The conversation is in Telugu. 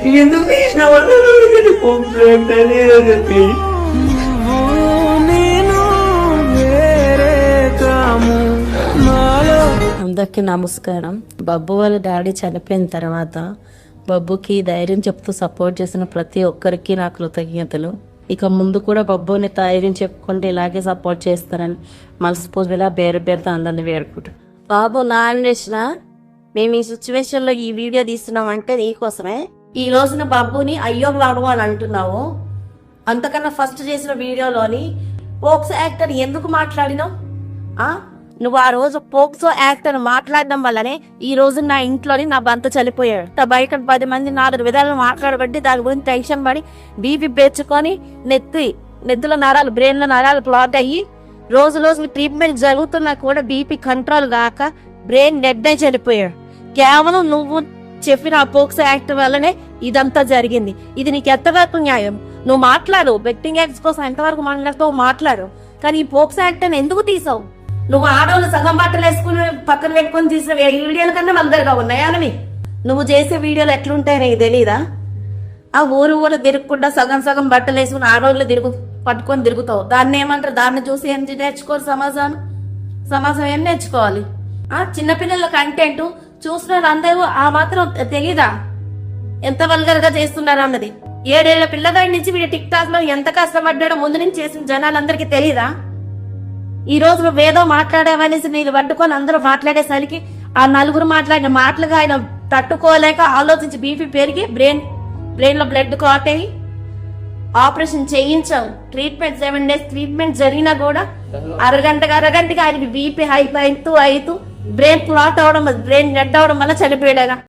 ఎందుకు తీసిన చెప్పి అందరికీ నమస్కారం. బబ్బు వాళ్ళ డాడీ చనిపోయిన తర్వాత బబ్బుకి ధైర్యం చెప్తూ సపోర్ట్ చేసిన ప్రతి ఒక్కరికి నా కృతజ్ఞతలు. ఇక ముందు కూడా బబ్బుని ధైర్యం చెప్పుకుంటే ఇలాగే సపోర్ట్ చేస్తారని మనస్ఫూర్తిగా పేరుతో అందరిని వేడుకుంటారు. బాబు నా అన్వేషణ, మేము ఈ సిచ్యువేషన్ లో ఈ వీడియో తీస్తున్నాం అంటే నీకోసమే. ఈ రోజున బబ్బుని అయ్యో వాడు అని అంటున్నావు. అంతకన్నా ఫస్ట్ చేసిన వీడియోలోని పోక్సో యాక్టర్ ఎందుకు మాట్లాడినావు? నువ్వు ఆ రోజు పోక్సో యాక్టర్ మాట్లాడడం వల్లనే ఈ రోజు నా ఇంట్లోని నా భర్త చనిపోయాడు. బయట 10 మంది 4 విధాలు మాట్లాడబట్టి దాని గురించి టెన్షన్ పడి బీపీ పెంచుకొని నెత్తుల నరాలు బ్రెయిన్ లో నరాలు బ్లాక్ అయ్యి రోజు ట్రీట్మెంట్ జరుగుతున్నా కూడా బీపీ కంట్రోల్ కాక బ్రెయిన్ డెడ్ అయి చనిపోయాడు. కేవలం నువ్వు చెప్పిన ఆ పోక్సో యాక్టర్ వల్లనే ఇదంతా జరిగింది. ఇది నీకు ఎంతవరకు న్యాయం? నువ్వు మాట్లాడు, బెట్టింగ్ యాక్ట్స్ కోసం ఎంతవరకు మాట్లాడు, కానీ ఈ పోక్సో యాక్టర్ ఎందుకు తీసావు? నువ్వు ఆడవాళ్ళు సగం బట్టలు వేసుకుని పక్కన పెట్టుకుని తీసిన వీడియోల కన్నా మందరిగా ఉన్నాయా? నువ్వు చేసే వీడియోలు ఎట్లుంటాయి నీకు తెలీదా? ఆ ఊరు తిరగకుండా సగం బట్టలు వేసుకుని ఆడవాళ్ళు పట్టుకొని తిరుగుతావు. దాన్ని ఏమంటారు? దాన్ని చూసి ఏం నేర్చుకోవాలి? సమాజం ఏం నేర్చుకోవాలి? చిన్నపిల్లల కంటెంట్ చూస్తున్నారు అందరూ, ఆ మాత్రం తెలీదా ఎంత వల్గర్ గా చేస్తున్నారు అన్నది? 7 ఏళ్ల పిల్లగాడి నుంచి వీడి టిక్ టాక్ లో ఎంత కష్టపడ్డాడో ముందు నుంచి చేసిన జనాలందరికీ తెలీదా? ఈ రోజు నువ్వేదో మాట్లాడావనేసి నీళ్ళు పట్టుకొని అందరూ మాట్లాడేసరికి ఆ నలుగురు మాట్లాడిన మాటలుగా ఆయన తట్టుకోలేక ఆలోచించి బీపీ పెరిగి బ్రెయిన్ లో బ్లడ్ క్లాట్ అయ్యి ఆపరేషన్ చేయించాం. ట్రీట్మెంట్ 7 days ట్రీట్మెంట్ జరిగినా కూడా అరగంటకి ఆయనకి బీపీ హై అవుతూ బ్రెయిన్ క్లాట్ అవడం, బ్రెయిన్ డెడ్ అవడం వల్ల చనిపోయాడుగా.